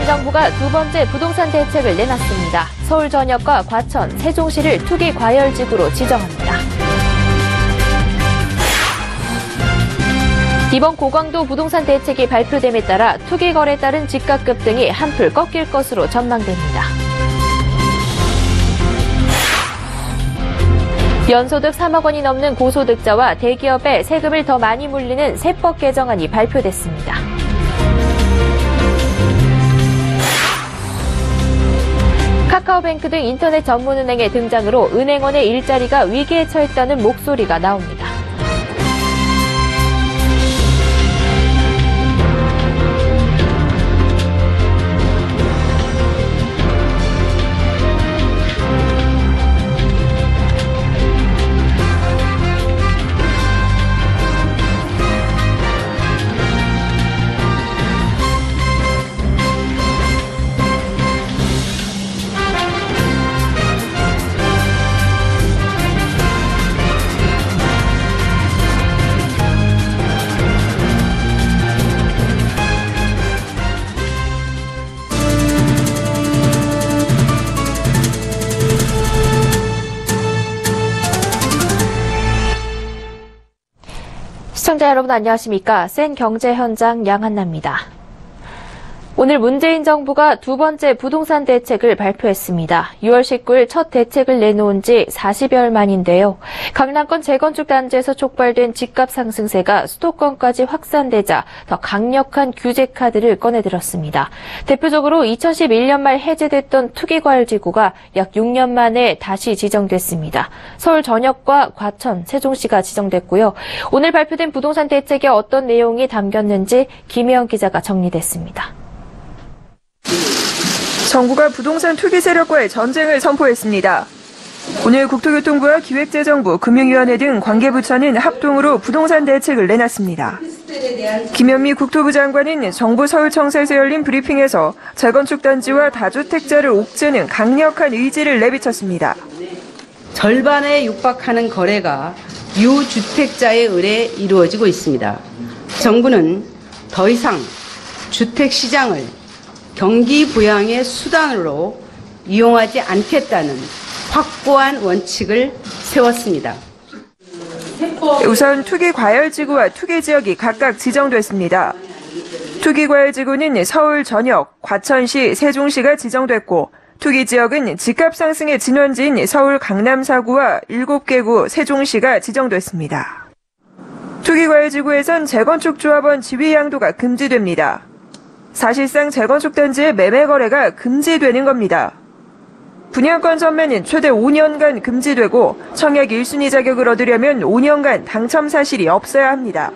정부가 두 번째 부동산 대책을 내놨습니다. 서울 전역과 과천, 세종시를 투기 과열지구로 지정합니다. 이번 고강도 부동산 대책이 발표됨에 따라 투기 거래에 따른 집값 급등이 한풀 꺾일 것으로 전망됩니다. 연소득 3억 원이 넘는 고소득자와 대기업에 세금을 더 많이 물리는 세법 개정안이 발표됐습니다. 카카오뱅크 등 인터넷 전문은행의 등장으로 은행원의 일자리가 위기에 처했다는 목소리가 나옵니다. 시청자 여러분 안녕하십니까? 센 경제 현장 양한나입니다. 오늘 문재인 정부가 두 번째 부동산 대책을 발표했습니다. 6월 19일 첫 대책을 내놓은 지 40여일 만인데요. 강남권 재건축 단지에서 촉발된 집값 상승세가 수도권까지 확산되자 더 강력한 규제 카드를 꺼내들었습니다. 대표적으로 2011년 말 해제됐던 투기과열지구가 약 6년 만에 다시 지정됐습니다. 서울 전역과 과천, 세종시가 지정됐고요. 오늘 발표된 부동산 대책에 어떤 내용이 담겼는지 김혜영 기자가 정리됐습니다. 정부가 부동산 투기 세력과의 전쟁을 선포했습니다. 오늘 국토교통부와 기획재정부, 금융위원회 등 관계부처는 합동으로 부동산 대책을 내놨습니다. 김현미 국토부 장관은 정부 서울청사에서 열린 브리핑에서 재건축 단지와 다주택자를 옥죄는 강력한 의지를 내비쳤습니다. 절반에 육박하는 거래가 유주택자에 의해 이루어지고 있습니다. 정부는 더 이상 주택시장을 경기 부양의 수단으로 이용하지 않겠다는 확고한 원칙을 세웠습니다. 우선 투기과열지구와 투기지역이 각각 지정됐습니다. 투기과열지구는 서울 전역, 과천시, 세종시가 지정됐고 투기지역은 집값 상승의 진원지인 서울 강남 4구와 7개 구 세종시가 지정됐습니다. 투기과열지구에선 재건축 조합원 지위 양도가 금지됩니다. 사실상 재건축 단지의 매매 거래가 금지되는 겁니다. 분양권 전매는 최대 5년간 금지되고 청약 1순위 자격을 얻으려면 5년간 당첨 사실이 없어야 합니다.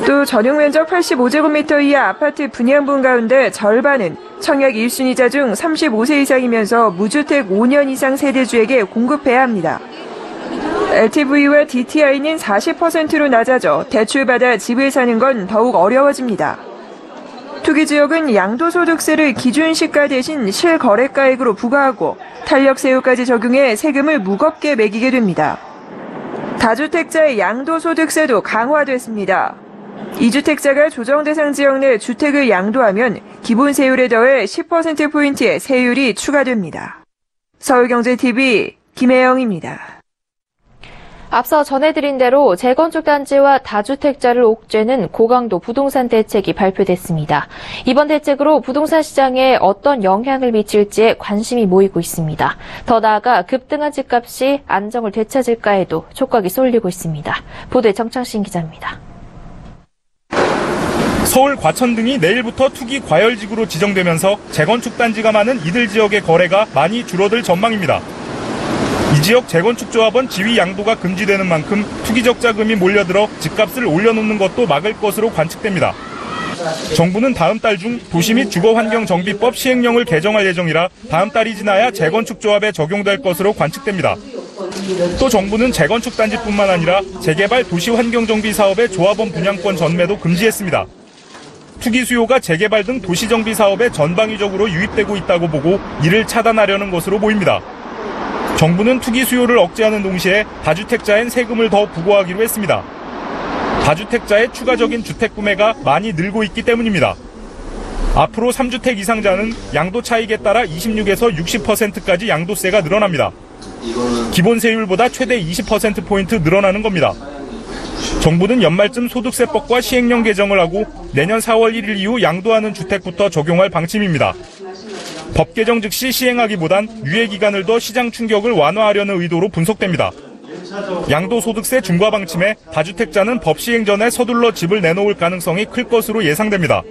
또 전용 면적 85제곱미터 이하 아파트 분양분 가운데 절반은 청약 1순위자 중 35세 이상이면서 무주택 5년 이상 세대주에게 공급해야 합니다. LTV와 DTI는 40%로 낮아져 대출받아 집을 사는 건 더욱 어려워집니다. 투기지역은 양도소득세를 기준시가 대신 실거래가액으로 부과하고 탄력세율까지 적용해 세금을 무겁게 매기게 됩니다. 다주택자의 양도소득세도 강화됐습니다. 2주택자가 조정대상 지역 내 주택을 양도하면 기본세율에 더해 10%포인트의 세율이 추가됩니다. 서울경제TV 김혜영입니다. 앞서 전해드린 대로 재건축 단지와 다주택자를 옥죄는 고강도 부동산 대책이 발표됐습니다. 이번 대책으로 부동산 시장에 어떤 영향을 미칠지에 관심이 모이고 있습니다. 더 나아가 급등한 집값이 안정을 되찾을까에도 촉각이 쏠리고 있습니다. 보도에 정창신 기자입니다. 서울, 과천 등이 내일부터 투기 과열지구로 지정되면서 재건축 단지가 많은 이들 지역의 거래가 많이 줄어들 전망입니다. 이 지역 재건축 조합원 지위 양도가 금지되는 만큼 투기적 자금이 몰려들어 집값을 올려놓는 것도 막을 것으로 관측됩니다. 정부는 다음 달 중 도시 및 주거환경정비법 시행령을 개정할 예정이라 다음 달이 지나야 재건축 조합에 적용될 것으로 관측됩니다. 또 정부는 재건축 단지뿐만 아니라 재개발 도시환경정비 사업의 조합원 분양권 전매도 금지했습니다. 투기 수요가 재개발 등 도시정비 사업에 전방위적으로 유입되고 있다고 보고 이를 차단하려는 것으로 보입니다. 정부는 투기 수요를 억제하는 동시에 다주택자엔 세금을 더 부과하기로 했습니다. 다주택자의 추가적인 주택 구매가 많이 늘고 있기 때문입니다. 앞으로 3주택 이상자는 양도 차익에 따라 26에서 60%까지 양도세가 늘어납니다. 기본 세율보다 최대 20%포인트 늘어나는 겁니다. 정부는 연말쯤 소득세법과 시행령 개정을 하고 내년 4월 1일 이후 양도하는 주택부터 적용할 방침입니다. 법 개정 즉시 시행하기보단 유예 기간을 더 시장 충격을 완화하려는 의도로 분석됩니다. 양도소득세 중과 방침에 다주택자는 법 시행 전에 서둘러 집을 내놓을 가능성이 클 것으로 예상됩니다.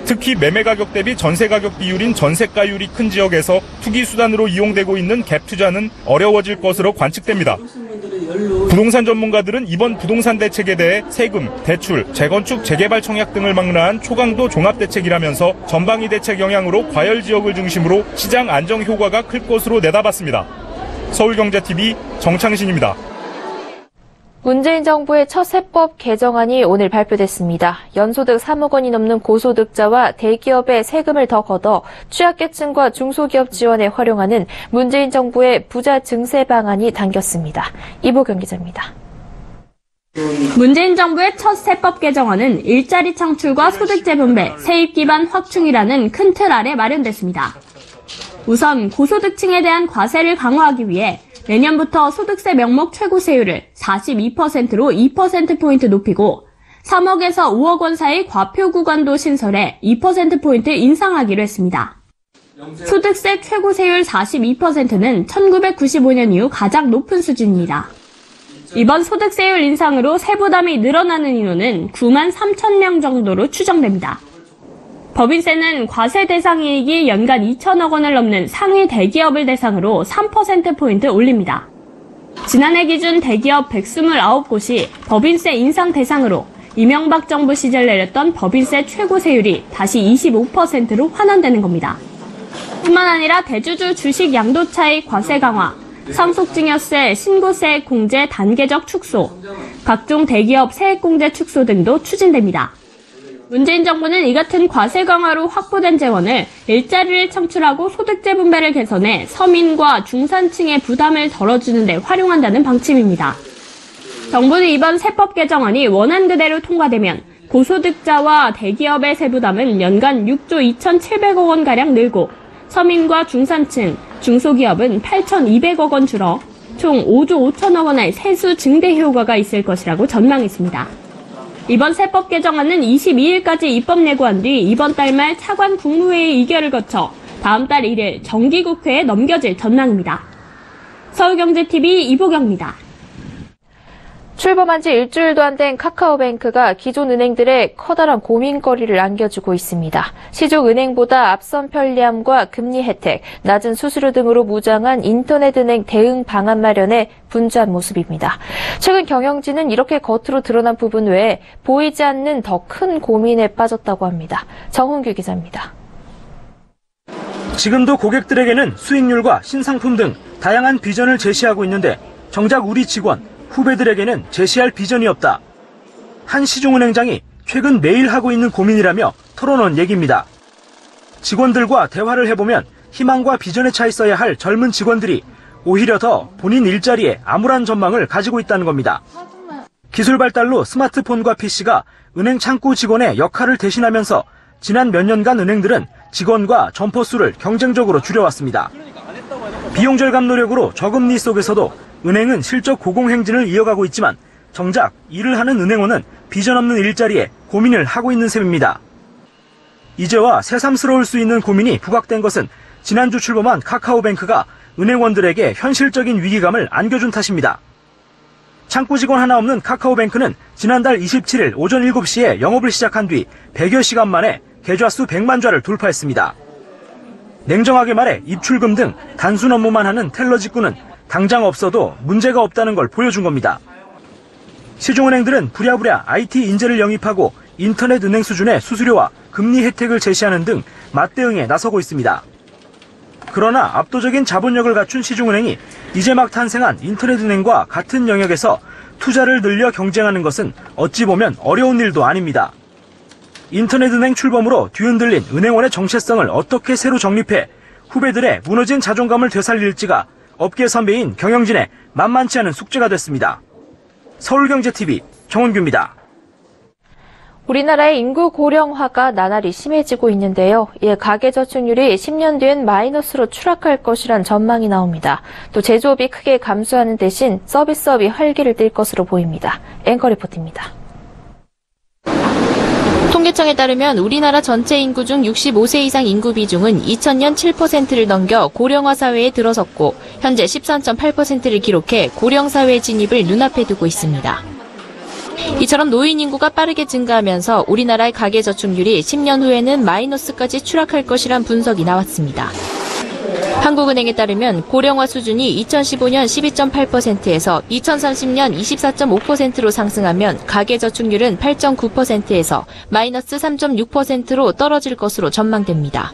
특히 매매 가격 대비 전세 가격 비율인 전세가율이 큰 지역에서 투기 수단으로 이용되고 있는 갭 투자는 어려워질 것으로 관측됩니다. 부동산 전문가들은 이번 부동산 대책에 대해 세금, 대출, 재건축, 재개발 청약 등을 망라한 초강도 종합대책이라면서 전방위 대책 영향으로 과열 지역을 중심으로 시장 안정 효과가 클 것으로 내다봤습니다. 서울경제TV 정창신입니다. 문재인 정부의 첫 세법 개정안이 오늘 발표됐습니다. 연소득 3억 원이 넘는 고소득자와 대기업의 세금을 더 걷어 취약계층과 중소기업 지원에 활용하는 문재인 정부의 부자 증세 방안이 담겼습니다. 이보경 기자입니다. 문재인 정부의 첫 세법 개정안은 일자리 창출과 소득재 분배, 세입 기반 확충이라는 큰 틀 아래 마련됐습니다. 우선 고소득층에 대한 과세를 강화하기 위해 내년부터 소득세 명목 최고세율을 42%로 2%포인트 높이고 3억에서 5억 원 사이 과표 구간도 신설해 2%포인트 인상하기로 했습니다. 소득세 최고세율 42%는 1995년 이후 가장 높은 수준입니다. 이번 소득세율 인상으로 세부담이 늘어나는 인원은 9만 3천 명 정도로 추정됩니다. 법인세는 과세 대상 이익이 연간 2천억 원을 넘는 상위 대기업을 대상으로 3%포인트 올립니다. 지난해 기준 대기업 129곳이 법인세 인상 대상으로 이명박 정부 시절 내렸던 법인세 최고세율이 다시 25%로 환원되는 겁니다. 뿐만 아니라 대주주 주식 양도차익 과세 강화, 상속증여세, 신고세 공제 단계적 축소, 각종 대기업 세액공제 축소 등도 추진됩니다. 문재인 정부는 이 같은 과세 강화로 확보된 재원을 일자리를 창출하고 소득재 분배를 개선해 서민과 중산층의 부담을 덜어주는 데 활용한다는 방침입니다. 정부는 이번 세법 개정안이 원안 그대로 통과되면 고소득자와 대기업의 세부담은 연간 6조 2,700억 원가량 늘고 서민과 중산층, 중소기업은 8,200억 원 줄어 총 5조 5천억 원의 세수 증대 효과가 있을 것이라고 전망했습니다. 이번 세법 개정안은 22일까지 입법 예고한 뒤 이번 달 말 차관 국무회의 의결을 거쳐 다음 달 1일 정기국회에 넘겨질 전망입니다. 서울경제TV 이보경입니다. 출범한 지 일주일도 안 된 카카오뱅크가 기존 은행들의 커다란 고민거리를 안겨주고 있습니다. 시중은행보다 앞선 편리함과 금리 혜택, 낮은 수수료 등으로 무장한 인터넷은행 대응 방안 마련에 분주한 모습입니다. 최근 경영진은 이렇게 겉으로 드러난 부분 외에 보이지 않는 더 큰 고민에 빠졌다고 합니다. 정훈규 기자입니다. 지금도 고객들에게는 수익률과 신상품 등 다양한 비전을 제시하고 있는데 정작 우리 직원, 후배들에게는 제시할 비전이 없다. 한 시중은행장이 최근 매일 하고 있는 고민이라며 털어놓은 얘기입니다. 직원들과 대화를 해보면 희망과 비전에 차 있어야 할 젊은 직원들이 오히려 더 본인 일자리에 암울한 전망을 가지고 있다는 겁니다. 기술 발달로 스마트폰과 PC가 은행 창구 직원의 역할을 대신하면서 지난 몇 년간 은행들은 직원과 점포 수를 경쟁적으로 줄여왔습니다. 비용 절감 노력으로 저금리 속에서도 은행은 실적 고공행진을 이어가고 있지만 정작 일을 하는 은행원은 비전 없는 일자리에 고민을 하고 있는 셈입니다. 이제와 새삼스러울 수 있는 고민이 부각된 것은 지난주 출범한 카카오뱅크가 은행원들에게 현실적인 위기감을 안겨준 탓입니다. 창구 직원 하나 없는 카카오뱅크는 지난달 27일 오전 7시에 영업을 시작한 뒤 100여 시간 만에 계좌 수 100만 좌를 돌파했습니다. 냉정하게 말해 입출금 등 단순 업무만 하는 텔러 직구는 당장 없어도 문제가 없다는 걸 보여준 겁니다. 시중은행들은 부랴부랴 IT 인재를 영입하고 인터넷 은행 수준의 수수료와 금리 혜택을 제시하는 등 맞대응에 나서고 있습니다. 그러나 압도적인 자본력을 갖춘 시중은행이 이제 막 탄생한 인터넷 은행과 같은 영역에서 투자를 늘려 경쟁하는 것은 어찌 보면 어려운 일도 아닙니다. 인터넷 은행 출범으로 뒤흔들린 은행원의 정체성을 어떻게 새로 정립해 후배들의 무너진 자존감을 되살릴지가 업계 선배인 경영진의 만만치 않은 숙제가 됐습니다. 서울경제TV 정은규입니다. 우리나라의 인구 고령화가 나날이 심해지고 있는데요. 이에 가계저축률이 10년 뒤엔 마이너스로 추락할 것이란 전망이 나옵니다. 또 제조업이 크게 감소하는 대신 서비스업이 활기를 띨 것으로 보입니다. 앵커 리포트입니다. 통계청에 따르면 우리나라 전체 인구 중 65세 이상 인구 비중은 2000년 7%를 넘겨 고령화 사회에 들어섰고 현재 13.8%를 기록해 고령 사회 진입을 눈앞에 두고 있습니다. 이처럼 노인 인구가 빠르게 증가하면서 우리나라의 가계저축률이 10년 후에는 마이너스까지 추락할 것이란 분석이 나왔습니다. 한국은행에 따르면 고령화 수준이 2015년 12.8%에서 2030년 24.5%로 상승하면 가계저축률은 8.9%에서 마이너스 3.6%로 떨어질 것으로 전망됩니다.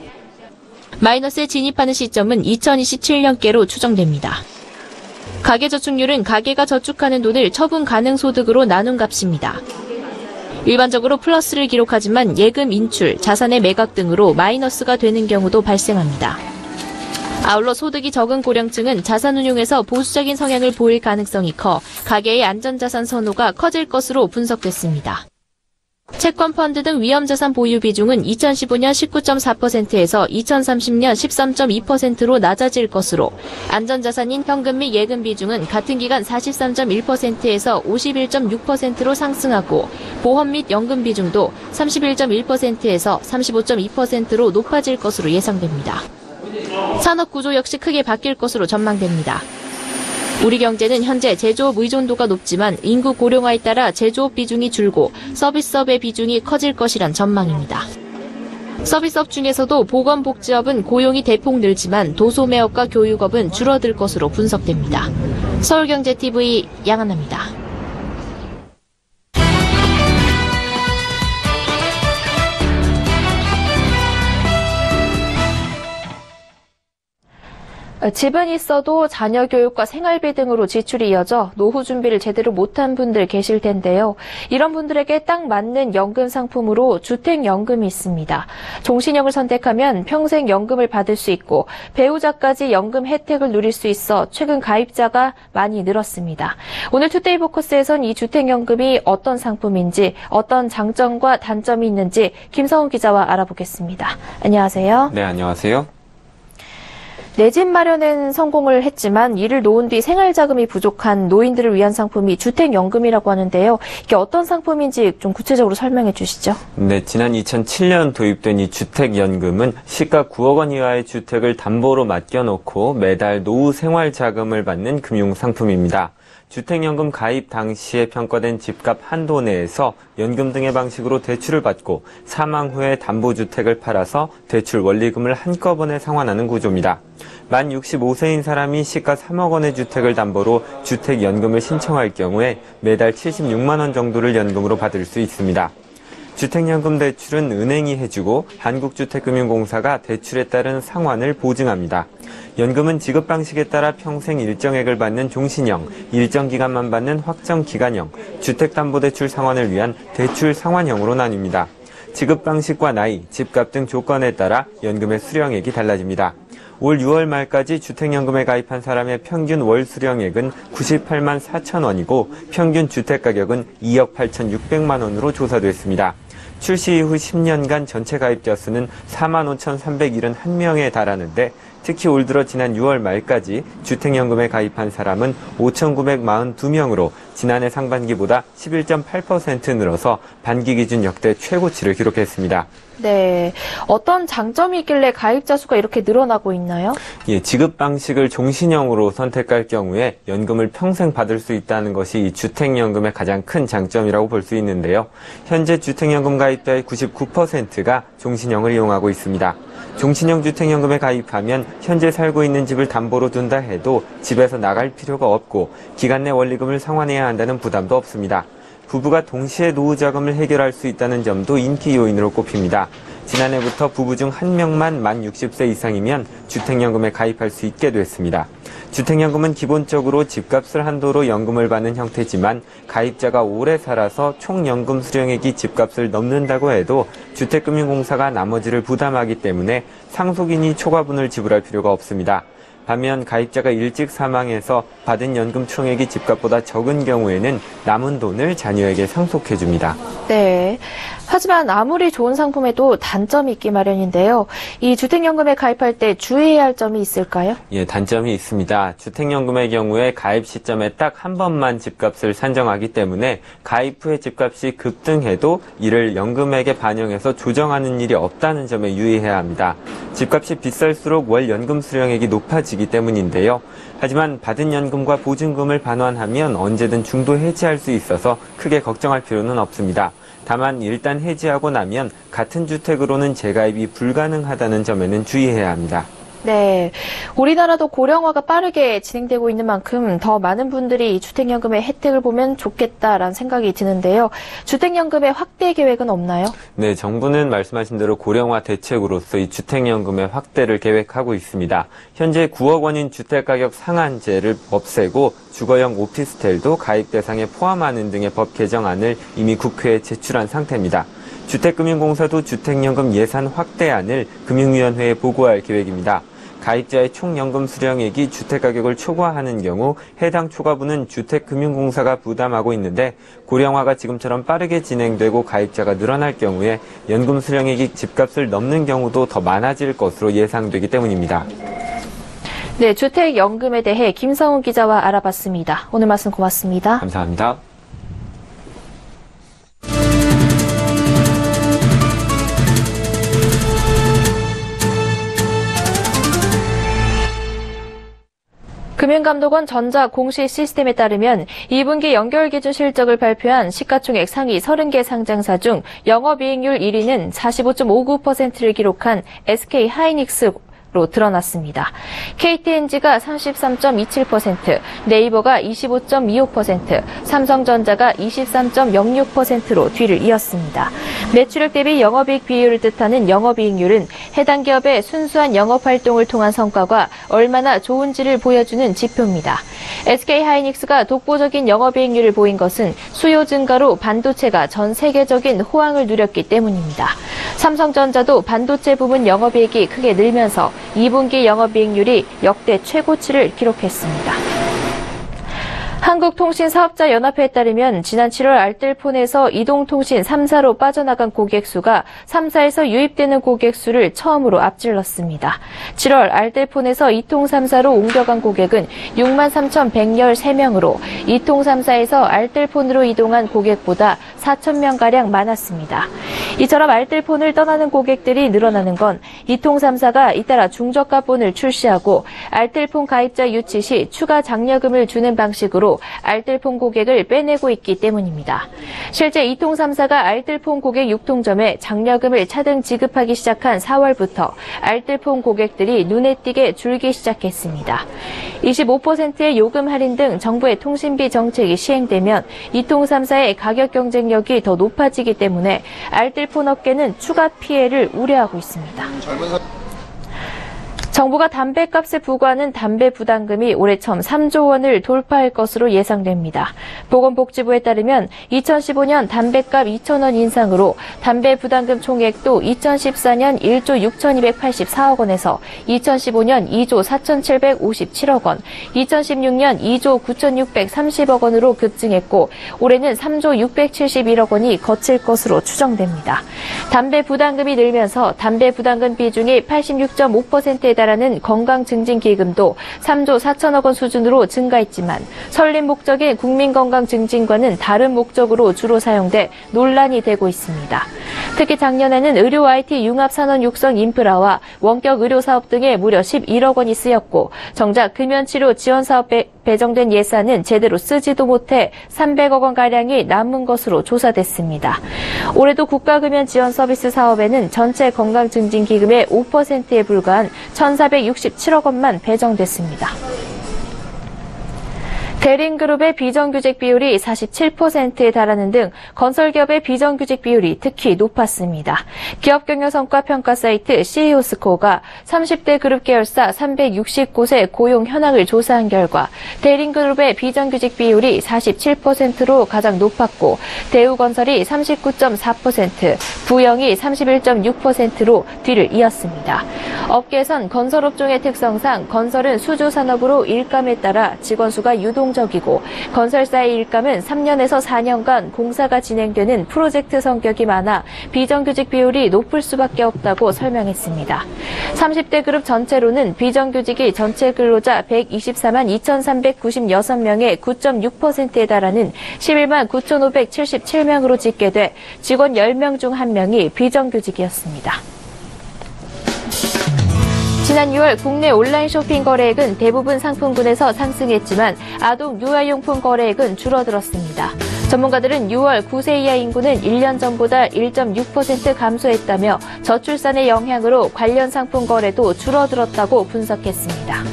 마이너스에 진입하는 시점은 2027년께로 추정됩니다. 가계저축률은 가계가 저축하는 돈을 처분 가능 소득으로 나눈 값입니다. 일반적으로 플러스를 기록하지만 예금 인출, 자산의 매각 등으로 마이너스가 되는 경우도 발생합니다. 아울러 소득이 적은 고령층은 자산운용에서 보수적인 성향을 보일 가능성이 커 가계의 안전자산 선호가 커질 것으로 분석됐습니다. 채권 펀드 등 위험자산 보유 비중은 2015년 19.4%에서 2030년 13.2%로 낮아질 것으로 안전자산인 현금 및 예금 비중은 같은 기간 43.1%에서 51.6%로 상승하고 보험 및 연금 비중도 31.1%에서 35.2%로 높아질 것으로 예상됩니다. 산업 구조 역시 크게 바뀔 것으로 전망됩니다. 우리 경제는 현재 제조업 의존도가 높지만 인구 고령화에 따라 제조업 비중이 줄고 서비스업의 비중이 커질 것이란 전망입니다. 서비스업 중에서도 보건복지업은 고용이 대폭 늘지만 도소매업과 교육업은 줄어들 것으로 분석됩니다. 서울경제TV 양한나입니다. 집은 있어도 자녀 교육과 생활비 등으로 지출이 이어져 노후 준비를 제대로 못한 분들 계실 텐데요. 이런 분들에게 딱 맞는 연금 상품으로 주택연금이 있습니다. 종신형을 선택하면 평생 연금을 받을 수 있고 배우자까지 연금 혜택을 누릴 수 있어 최근 가입자가 많이 늘었습니다. 오늘 투데이 포커스에선 이 주택연금이 어떤 상품인지 어떤 장점과 단점이 있는지 김성훈 기자와 알아보겠습니다. 안녕하세요. 네, 안녕하세요. 내 집 마련엔 성공을 했지만 이를 놓은 뒤 생활자금이 부족한 노인들을 위한 상품이 주택연금이라고 하는데요. 이게 어떤 상품인지 좀 구체적으로 설명해 주시죠. 네, 지난 2007년 도입된 이 주택연금은 시가 9억 원 이하의 주택을 담보로 맡겨놓고 매달 노후 생활자금을 받는 금융상품입니다. 주택연금 가입 당시에 평가된 집값 한도 내에서 연금 등의 방식으로 대출을 받고 사망 후에 담보주택을 팔아서 대출 원리금을 한꺼번에 상환하는 구조입니다. 만 65세인 사람이 시가 3억 원의 주택을 담보로 주택연금을 신청할 경우에 매달 76만 원 정도를 연금으로 받을 수 있습니다. 주택연금 대출은 은행이 해주고 한국주택금융공사가 대출에 따른 상환을 보증합니다. 연금은 지급 방식에 따라 평생 일정액을 받는 종신형, 일정 기간만 받는 확정기간형, 주택담보대출 상환을 위한 대출 상환형으로 나뉩니다. 지급 방식과 나이, 집값 등 조건에 따라 연금의 수령액이 달라집니다. 올 6월 말까지 주택연금에 가입한 사람의 평균 월 수령액은 98만 4천 원이고 평균 주택가격은 2억 8,600만 원으로 조사됐습니다. 출시 이후 10년간 전체 가입자 수는 4만 5,371명에 달하는데 특히 올 들어 지난 6월 말까지 주택연금에 가입한 사람은 5,942명으로 지난해 상반기보다 11.8% 늘어서 반기 기준 역대 최고치를 기록했습니다. 네, 어떤 장점이 있길래 가입자 수가 이렇게 늘어나고 있나요? 예, 지급 방식을 종신형으로 선택할 경우에 연금을 평생 받을 수 있다는 것이 이 주택연금의 가장 큰 장점이라고 볼 수 있는데요. 현재 주택연금 가입자의 99%가 종신형을 이용하고 있습니다. 종신형 주택연금에 가입하면 현재 살고 있는 집을 담보로 둔다 해도 집에서 나갈 필요가 없고 기간 내 원리금을 상환해야 한다는 부담도 없습니다. 부부가 동시에 노후 자금을 해결할 수 있다는 점도 인기 요인으로 꼽힙니다. 지난해부터 부부 중 한 명만 만 60세 이상이면 주택연금에 가입할 수 있게 됐습니다. 주택연금은 기본적으로 집값을 한도로 연금을 받는 형태지만 가입자가 오래 살아서 총 연금 수령액이 집값을 넘는다고 해도 주택금융공사가 나머지를 부담하기 때문에 상속인이 초과분을 지불할 필요가 없습니다. 반면 가입자가 일찍 사망해서 받은 연금 총액이 집값보다 적은 경우에는 남은 돈을 자녀에게 상속해줍니다. 네. 하지만 아무리 좋은 상품에도 단점이 있기 마련인데요. 이 주택연금에 가입할 때 주의해야 할 점이 있을까요? 예, 단점이 있습니다. 주택연금의 경우에 가입 시점에 딱 한 번만 집값을 산정하기 때문에 가입 후에 집값이 급등해도 이를 연금액에 반영해서 조정하는 일이 없다는 점에 유의해야 합니다. 집값이 비쌀수록 월 연금 수령액이 높아지기 때문인데요. 하지만 받은 연금과 보증금을 반환하면 언제든 중도 해지할 수 있어서 크게 걱정할 필요는 없습니다. 다만 일단 해지하고 나면 같은 주택으로는 재가입이 불가능하다는 점에는 주의해야 합니다. 네. 우리나라도 고령화가 빠르게 진행되고 있는 만큼 더 많은 분들이 이 주택연금의 혜택을 보면 좋겠다라는 생각이 드는데요. 주택연금의 확대 계획은 없나요? 네, 정부는 말씀하신 대로 고령화 대책으로서 이 주택연금의 확대를 계획하고 있습니다. 현재 9억 원인 주택가격 상한제를 없애고 주거용 오피스텔도 가입 대상에 포함하는 등의 법 개정안을 이미 국회에 제출한 상태입니다. 주택금융공사도 주택연금 예산 확대안을 금융위원회에 보고할 계획입니다. 가입자의 총 연금 수령액이 주택가격을 초과하는 경우 해당 초과분은 주택금융공사가 부담하고 있는데 고령화가 지금처럼 빠르게 진행되고 가입자가 늘어날 경우에 연금 수령액이 집값을 넘는 경우도 더 많아질 것으로 예상되기 때문입니다. 네, 주택연금에 대해 김성훈 기자와 알아봤습니다. 오늘 말씀 고맙습니다. 감사합니다. 금융감독원 전자공시 시스템에 따르면 2분기 연결기준 실적을 발표한 시가총액 상위 30개 상장사 중 영업이익률 1위는 45.59%를 기록한 SK하이닉스로 드러났습니다. KTNG가 33.27%, 네이버가 25.25%, 삼성전자가 23.06%로 뒤를 이었습니다. 매출액 대비 영업이익 비율을 뜻하는 영업이익률은 해당 기업의 순수한 영업활동을 통한 성과가 얼마나 좋은지를 보여주는 지표입니다. SK하이닉스가 독보적인 영업이익률을 보인 것은 수요 증가로 반도체가 전 세계적인 호황을 누렸기 때문입니다. 삼성전자도 반도체 부문 영업이익이 크게 늘면서 2분기 영업이익률이 역대 최고치를 기록했습니다. 한국통신사업자연합회에 따르면 지난 7월 알뜰폰에서 이동통신 3사로 빠져나간 고객 수가 3사에서 유입되는 고객 수를 처음으로 앞질렀습니다. 7월 알뜰폰에서 이통 3사로 옮겨간 고객은 63,113명으로 이통 3사에서 알뜰폰으로 이동한 고객보다 4,000명가량 많았습니다. 이처럼 알뜰폰을 떠나는 고객들이 늘어나는 건 이통 3사가 잇따라 중저가폰을 출시하고 알뜰폰 가입자 유치 시 추가 장려금을 주는 방식으로 알뜰폰 고객을 빼내고 있기 때문입니다. 실제 이통 3사가 알뜰폰 고객 유통점에 장려금을 차등 지급하기 시작한 4월부터 알뜰폰 고객들이 눈에 띄게 줄기 시작했습니다. 25%의 요금 할인 등 정부의 통신비 정책이 시행되면 이통 3사의 가격 경쟁력이 더 높아지기 때문에 알뜰폰 업계는 추가 피해를 우려하고 있습니다. 정부가 담배값에 부과하는 담배 부담금이 올해 처음 3조 원을 돌파할 것으로 예상됩니다. 보건복지부에 따르면 2015년 담배값 2,000원 인상으로 담배 부담금 총액도 2014년 1조 6,284억 원에서 2015년 2조 4,757억 원, 2016년 2조 9,630억 원으로 급증했고 올해는 3조 671억 원이 거칠 것으로 추정됩니다. 담배 부담금이 늘면서 담배 부담금 비중이 86.5%에 달하는 건강증진기금도 3조 4천억 원 수준으로 증가했지만 설립 목적인 국민건강증진과는 다른 목적으로 주로 사용돼 논란이 되고 있습니다. 특히 작년에는 의료 IT 융합산업 육성 인프라와 원격 의료사업 등에 무려 11억 원이 쓰였고 정작 금연치료 지원사업에 배정된 예산은 제대로 쓰지도 못해 300억 원가량이 남은 것으로 조사됐습니다. 올해도 국가금연지원 서비스 사업에는 전체 건강증진기금의 5%에 불과한 1,467억 원만 배정됐습니다. 대림그룹의 비정규직 비율이 47%에 달하는 등 건설기업의 비정규직 비율이 특히 높았습니다. 기업경영성과 평가 사이트 CEO스코어가 30대 그룹 계열사 360곳의 고용 현황을 조사한 결과 대림그룹의 비정규직 비율이 47%로 가장 높았고 대우건설이 39.4%, 부영이 31.6%로 뒤를 이었습니다. 업계에선 건설업종의 특성상 건설은 수주산업으로 일감에 따라 직원 수가 유동적이고 건설사의 일감은 3년에서 4년간 공사가 진행되는 프로젝트 성격이 많아 비정규직 비율이 높을 수밖에 없다고 설명했습니다. 30대 그룹 전체로는 비정규직이 전체 근로자 124만 2,396명의 9.6%에 달하는 11만 9,577명으로 집계돼 직원 10명 중 1명이 비정규직이었습니다. 지난 6월 국내 온라인 쇼핑 거래액은 대부분 상품군에서 상승했지만 아동 유아용품 거래액은 줄어들었습니다. 전문가들은 6월 9세 이하 인구는 1년 전보다 1.6% 감소했다며 저출산의 영향으로 관련 상품 거래도 줄어들었다고 분석했습니다.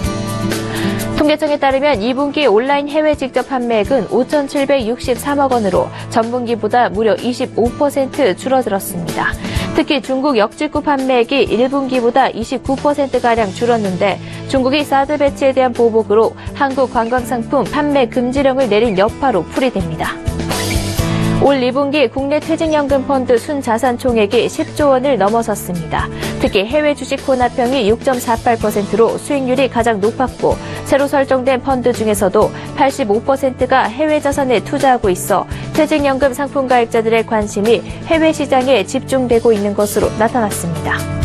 통계청에 따르면 2분기 온라인 해외 직접 판매액은 5,763억 원으로 전분기보다 무려 25% 줄어들었습니다. 특히 중국 역직구 판매액이 1분기보다 29%가량 줄었는데 중국이 사드 배치에 대한 보복으로 한국 관광상품 판매 금지령을 내린 여파로 풀이됩니다. 올 2분기 국내 퇴직연금 펀드 순자산 총액이 10조 원을 넘어섰습니다. 특히 해외 주식 혼합형이 6.48%로 수익률이 가장 높았고 새로 설정된 펀드 중에서도 85%가 해외 자산에 투자하고 있어 퇴직연금 상품 가입자들의 관심이 해외 시장에 집중되고 있는 것으로 나타났습니다.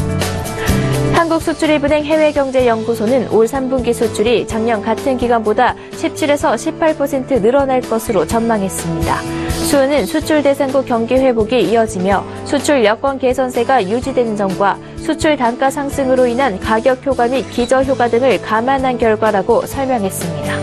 한국수출입은행 해외경제연구소는 올 3분기 수출이 작년 같은 기간보다 17에서 18% 늘어날 것으로 전망했습니다. 수은은 수출 대상국 경기 회복이 이어지며 수출 여건 개선세가 유지되는 점과 수출 단가 상승으로 인한 가격 효과 및 기저 효과 등을 감안한 결과라고 설명했습니다.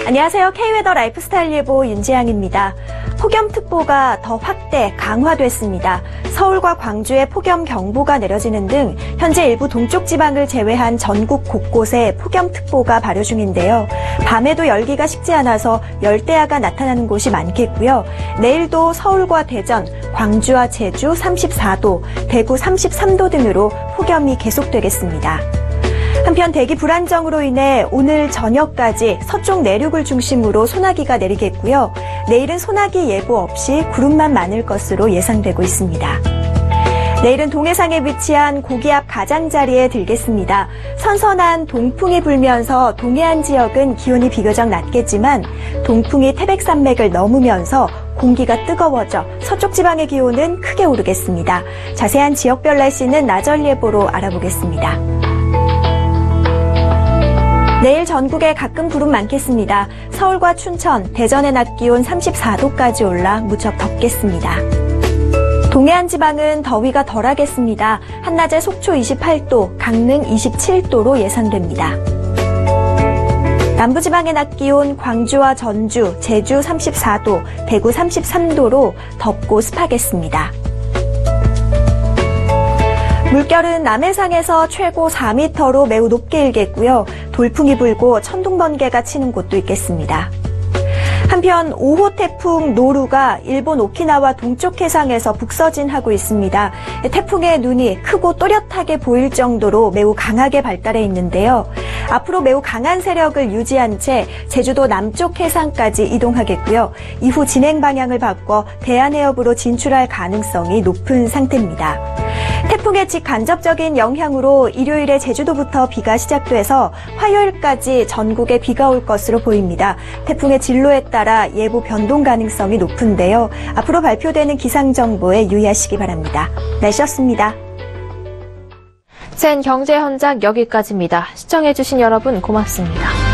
안녕하세요. K웨더 라이프스타일 예보 윤지향입니다. 폭염특보가 더 확대, 강화됐습니다. 서울과 광주에 폭염경보가 내려지는 등 현재 일부 동쪽 지방을 제외한 전국 곳곳에 폭염특보가 발효 중인데요. 밤에도 열기가 식지 않아서 열대야가 나타나는 곳이 많겠고요. 내일도 서울과 대전, 광주와 제주 34도, 대구 33도 등으로 폭염이 계속되겠습니다. 한편 대기 불안정으로 인해 오늘 저녁까지 서쪽 내륙을 중심으로 소나기가 내리겠고요. 내일은 소나기 예보 없이 구름만 많을 것으로 예상되고 있습니다. 내일은 동해상에 위치한 고기압 가장자리에 들겠습니다. 선선한 동풍이 불면서 동해안 지역은 기온이 비교적 낮겠지만 동풍이 태백산맥을 넘으면서 공기가 뜨거워져 서쪽 지방의 기온은 크게 오르겠습니다. 자세한 지역별 날씨는 나절 예보로 알아보겠습니다. 내일 전국에 가끔 구름 많겠습니다. 서울과 춘천, 대전의 낮 기온 34도까지 올라 무척 덥겠습니다. 동해안 지방은 더위가 덜하겠습니다. 한낮에 속초 28도, 강릉 27도로 예상됩니다. 남부지방의 낮 기온 광주와 전주, 제주 34도, 대구 33도로 덥고 습하겠습니다. 물결은 남해상에서 최고 4m로 매우 높게 일겠고요. 돌풍이 불고 천둥번개가 치는 곳도 있겠습니다. 한편 5호 태풍 노루가 일본 오키나와 동쪽 해상에서 북서진하고 있습니다. 태풍의 눈이 크고 또렷하게 보일 정도로 매우 강하게 발달해 있는데요. 앞으로 매우 강한 세력을 유지한 채 제주도 남쪽 해상까지 이동하겠고요. 이후 진행 방향을 바꿔 대한해협으로 진출할 가능성이 높은 상태입니다. 태풍의 직간접적인 영향으로 일요일에 제주도부터 비가 시작돼서 화요일까지 전국에 비가 올 것으로 보입니다. 태풍의 진로에 따라 예보 변동 가능성이 높은데요. 앞으로 발표되는 기상정보에 유의하시기 바랍니다. 날씨였습니다. 센 경제 현장 여기까지입니다. 시청해주신 여러분 고맙습니다.